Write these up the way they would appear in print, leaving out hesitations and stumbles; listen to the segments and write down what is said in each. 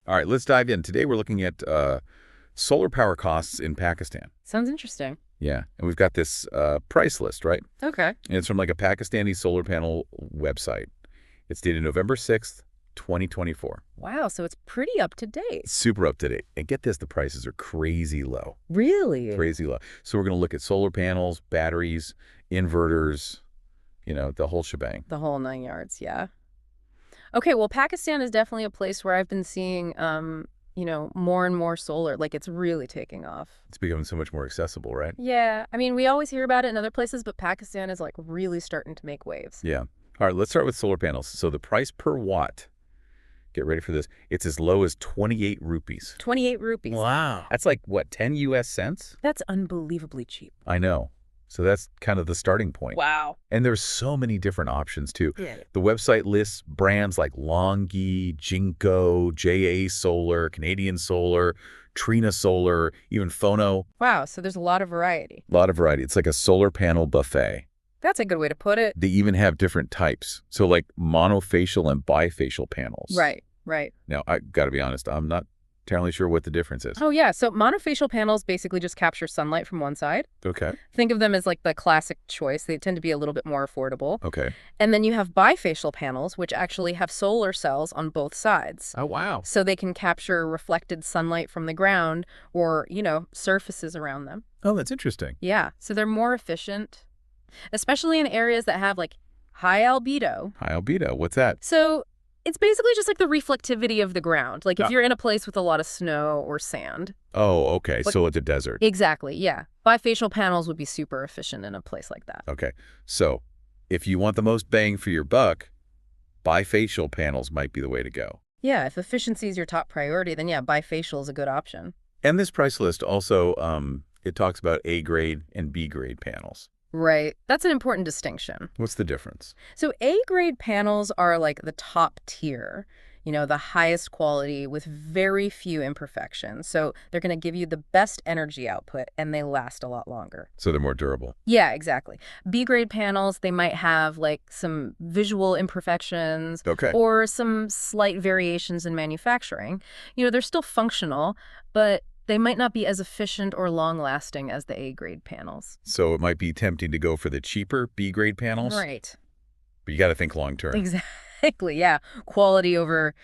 All right, let's dive in. Today we're looking at solar power costs in Pakistan. Sounds interesting. Yeah, and we've got this price list, right? Okay. And it's from like a Pakistani solar panel website. It's dated November 6th, 2024. Wow, so it's pretty up to date. Super up to date. And get this, the prices are crazy low. Really? Crazy low. So we're going to look at solar panels, batteries, inverters, the whole shebang. The whole 9 yards, yeah. Okay, well, Pakistan is definitely a place where I've been seeing, more and more solar. Like, it's really taking off. It's becoming so much more accessible, right? Yeah, I mean, we always hear about it in other places, but Pakistan is, like, really starting to make waves. Yeah. All right, let's start with solar panels. So the price per watt, get ready for this, it's as low as 28 rupees. 28 rupees. Wow. That's like, what, 10 U.S. cents? That's unbelievably cheap. I know. So that's kind of the starting point. Wow. And there's so many different options, too. Yeah. The website lists brands like Longi, Jinko, JA Solar, Canadian Solar, Trina Solar, even Phono. Wow, so there's a lot of variety. A lot of variety. It's like a solar panel buffet. That's a good way to put it. They even have different types. So like monofacial and bifacial panels. Right, right. Now, I got to be honest, I'm not entirely sure what the difference is. Oh, yeah. So monofacial panels basically just capture sunlight from one side. Okay. Think of them as like the classic choice. They tend to be a little bit more affordable. Okay. And then you have bifacial panels, which actually have solar cells on both sides. Oh, wow. So they can capture reflected sunlight from the ground or, surfaces around them. Oh, that's interesting. Yeah. So they're more efficient, especially in areas that have like high albedo. High albedo. What's that? So it's basically just like the reflectivity of the ground. Like if Ah. you're in a place with a lot of snow or sand. Oh, okay. Like- So it's a desert. Exactly, yeah. Bifacial panels would be super efficient in a place like that. Okay. So if you want the most bang for your buck, bifacial panels might be the way to go. Yeah, if efficiency is your top priority, then yeah, bifacial is a good option. And this price list also, it talks about A grade and B grade panels. Right. That's an important distinction. What's the difference? So A-grade panels are like the top tier, the highest quality with very few imperfections. So they're going to give you the best energy output and they last a lot longer. So they're more durable. Yeah, exactly. B-grade panels, they might have like some visual imperfections Okay. or some slight variations in manufacturing. They're still functional, but they might not be as efficient or long-lasting as the A-grade panels. So it might be tempting to go for the cheaper B grade panels. Right. But you got to think long term. Exactly, yeah. Quality over,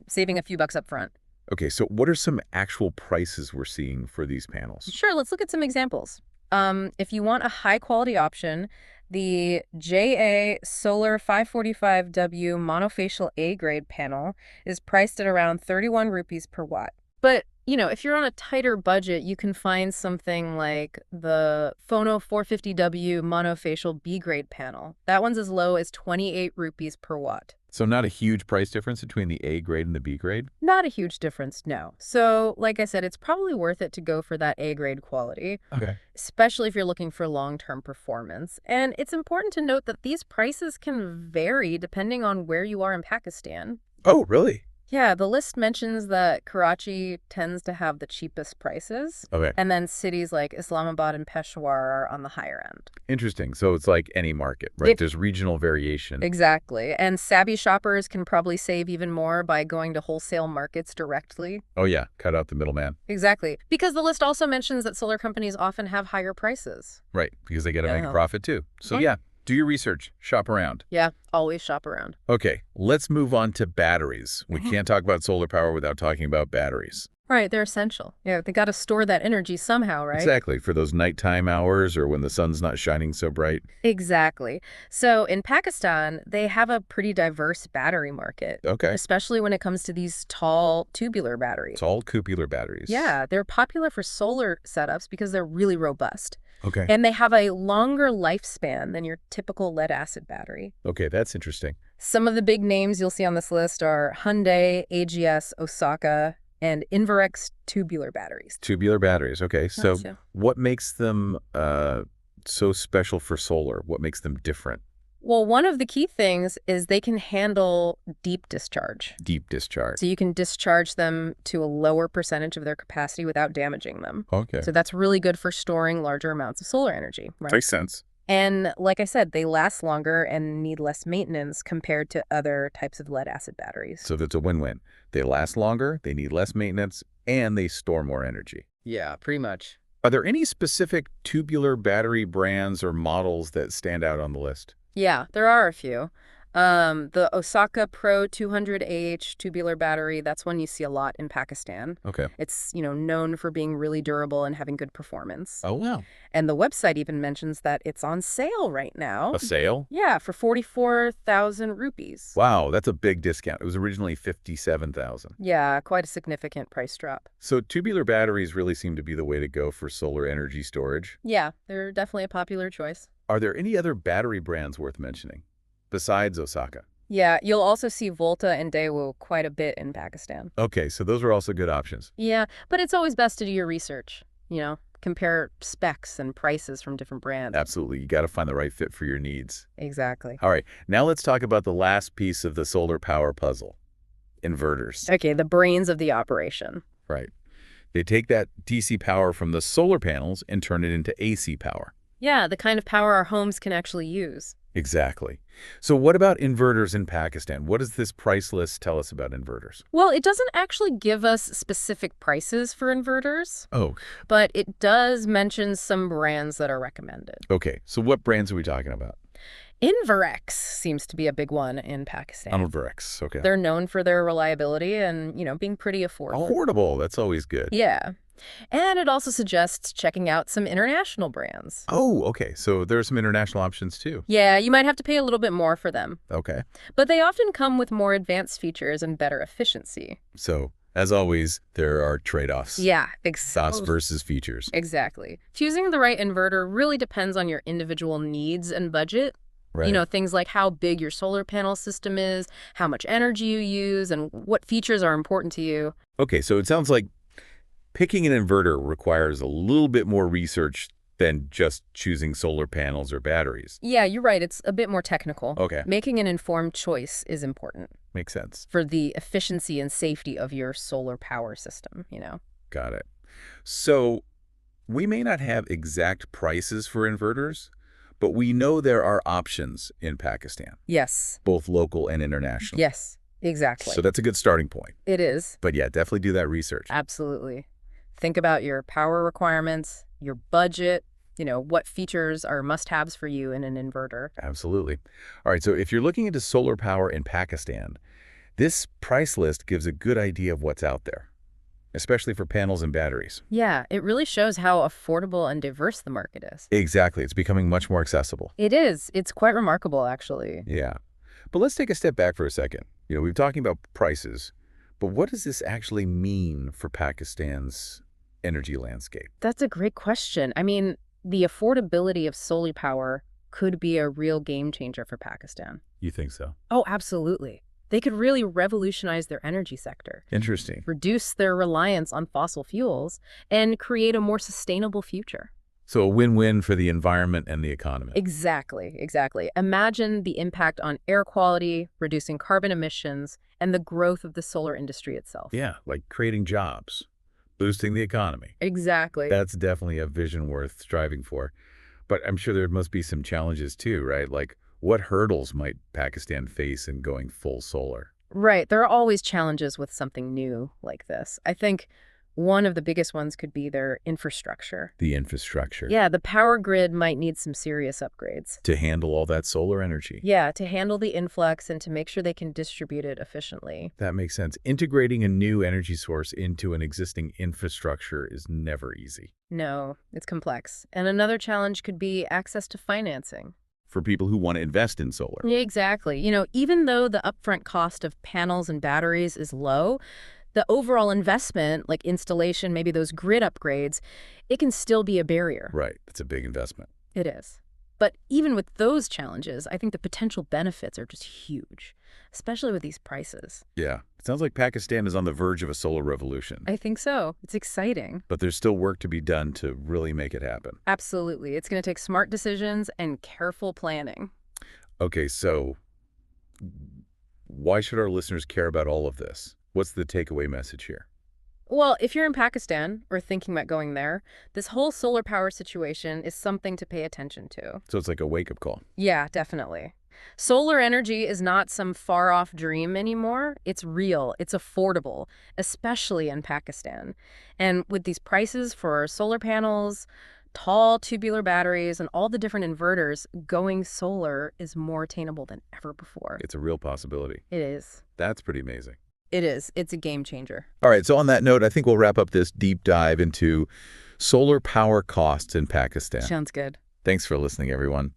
saving a few bucks up front. Okay, so what are some actual prices we're seeing for these panels? Sure, let's look at some examples. If you want a high-quality option, the JA Solar 545W monofacial A-grade panel is priced at around 31 rupees per watt. But, if you're on a tighter budget, you can find something like the Phono 450W monofacial B-grade panel. That one's as low as 28 rupees per watt. So not a huge price difference between the A grade and the B grade? Not a huge difference, no. So, like I said, it's probably worth it to go for that A-grade quality, Okay. especially if you're looking for long-term performance. And it's important to note that these prices can vary depending on where you are in Pakistan. Oh, really? Yeah, the list mentions that Karachi tends to have the cheapest prices, Okay. and then cities like Islamabad and Peshawar are on the higher end. Interesting. So it's like any market, right? There's regional variation. Exactly. And savvy shoppers can probably save even more by going to wholesale markets directly. Oh, yeah. Cut out the middleman. Exactly. Because the list also mentions that solar companies often have higher prices. Right. Because they got to make a Yeah. profit too. So Mhm. yeah, do your research. Shop around. Yeah, always shop around. Okay. Let's move on to batteries. We can't talk about solar power without talking about batteries. Right, they're essential. Yeah, they got to store that energy somehow, right? Exactly. For those nighttime hours or when the sun's not shining so bright. Exactly. So in Pakistan, they have a pretty diverse battery market, Okay. especially when it comes to these tall tubular batteries. Tall cupular batteries. Yeah, they're popular for solar setups because they're really robust. Okay. And they have a longer lifespan than your typical lead-acid battery. Okay, that's interesting. Some of the big names you'll see on this list are Hyundai, AGS, Osaka, and Inverex tubular batteries. Tubular batteries. Okay. So Gotcha. what makes them so special for solar? What makes them different? Well, one of the key things is they can handle deep discharge. Deep discharge. So you can discharge them to a lower percentage of their capacity without damaging them. Okay. So that's really good for storing larger amounts of solar energy, right? Makes sense. And like I said, they last longer and need less maintenance compared to other types of lead-acid batteries. So that's a win-win. They last longer, they need less maintenance, and they store more energy. Yeah, pretty much. Are there any specific tubular battery brands or models that stand out on the list? Yeah, there are a few. The Osaka Pro 200AH tubular battery, that's one you see a lot in Pakistan. Okay. It's, known for being really durable and having good performance. Oh, wow. And the website even mentions that it's on sale right now. A sale? Yeah, for 44,000 rupees. Wow, that's a big discount. It was originally 57,000. Yeah, quite a significant price drop. So tubular batteries really seem to be the way to go for solar energy storage. Yeah, they're definitely a popular choice. Are there any other battery brands worth mentioning besides Osaka? Yeah, you'll also see Volta and Daewoo quite a bit in Pakistan. Okay, so those are also good options. Yeah, but it's always best to do your research, compare specs and prices from different brands. Absolutely. You got to find the right fit for your needs. Exactly. All right, now let's talk about the last piece of the solar power puzzle, inverters. Okay, the brains of the operation. Right. They take that DC power from the solar panels and turn it into AC power. Yeah, the kind of power our homes can actually use. Exactly. So what about inverters in Pakistan? What does this price list tell us about inverters? Well, it doesn't actually give us specific prices for inverters, Oh, but it does mention some brands that are recommended. okay. So what brands are we talking about? Inverex seems to be a big one in Pakistan. Inverex. Okay. They're known for their reliability and, being pretty affordable. Affordable. That's always good. Yeah. And it also suggests checking out some international brands. Oh, okay. So there are some international options too. Yeah, you might have to pay a little bit more for them, Okay. but they often come with more advanced features and better efficiency. So as always, there are trade-offs. Yeah, Thoughts versus features. exactly. Choosing the right inverter really depends on your individual needs and budget. Right. Things like how big your solar panel system is, how much energy you use, and what features are important to you. Okay, so it sounds like picking an inverter requires a little bit more research than just choosing solar panels or batteries. Yeah, you're right. It's a bit more technical. Okay. Making an informed choice is important Makes sense. for the efficiency and safety of your solar power system. Got it. So we may not have exact prices for inverters, but we know there are options in Pakistan, Yes. both local and international. Yes, exactly. So that's a good starting point. It is. But yeah, definitely do that research. Absolutely. Think about your power requirements, your budget, what features are must-haves for you in an inverter. Absolutely. All right, so if you're looking into solar power in Pakistan, this price list gives a good idea of what's out there, especially for panels and batteries. Yeah, it really shows how affordable and diverse the market is. Exactly. It's becoming much more accessible. It is. It's quite remarkable, actually. Yeah. But let's take a step back for a second. We've talking about prices, but what does this actually mean for Pakistan's energy landscape? That's a great question. I mean, the affordability of solar power could be a real game changer for Pakistan. You think so? Oh, absolutely. They could really revolutionize their energy sector, Interesting. reduce their reliance on fossil fuels, and create a more sustainable future. So a win-win for the environment and the economy. Exactly, exactly. Imagine the impact on air quality, reducing carbon emissions, and the growth of the solar industry itself. Yeah, like creating jobs, boosting the economy. Exactly. That's definitely a vision worth striving for. But I'm sure there must be some challenges too, right? Like what hurdles might Pakistan face in going full solar? Right. There are always challenges with something new like this. I think one of the biggest ones could be their infrastructure. The infrastructure. Yeah, the power grid might need some serious upgrades. To handle all that solar energy. Yeah, to handle the influx and to make sure they can distribute it efficiently. That makes sense. Integrating a new energy source into an existing infrastructure is never easy. No, it's complex. And another challenge could be access to financing. For people who want to invest in solar. Yeah, exactly. Even though the upfront cost of panels and batteries is low, the overall investment, like installation, maybe those grid upgrades, it can still be a barrier. Right. It's a big investment. It is. But even with those challenges, I think the potential benefits are just huge, especially with these prices. Yeah. It sounds like Pakistan is on the verge of a solar revolution. I think so. It's exciting. But there's still work to be done to really make it happen. Absolutely. It's going to take smart decisions and careful planning. Okay, so why should our listeners care about all of this? What's the takeaway message here? Well, if you're in Pakistan or thinking about going there, this whole solar power situation is something to pay attention to. So it's like a wake-up call. Yeah, definitely. Solar energy is not some far-off dream anymore. It's real, it's affordable, especially in Pakistan. And with these prices for solar panels, tall tubular batteries, and all the different inverters, going solar is more attainable than ever before. It's a real possibility. It is. That's pretty amazing. It is. It's a game changer. All right, so on that note, I think we'll wrap up this deep dive into solar power costs in Pakistan. Sounds good. Thanks for listening, everyone.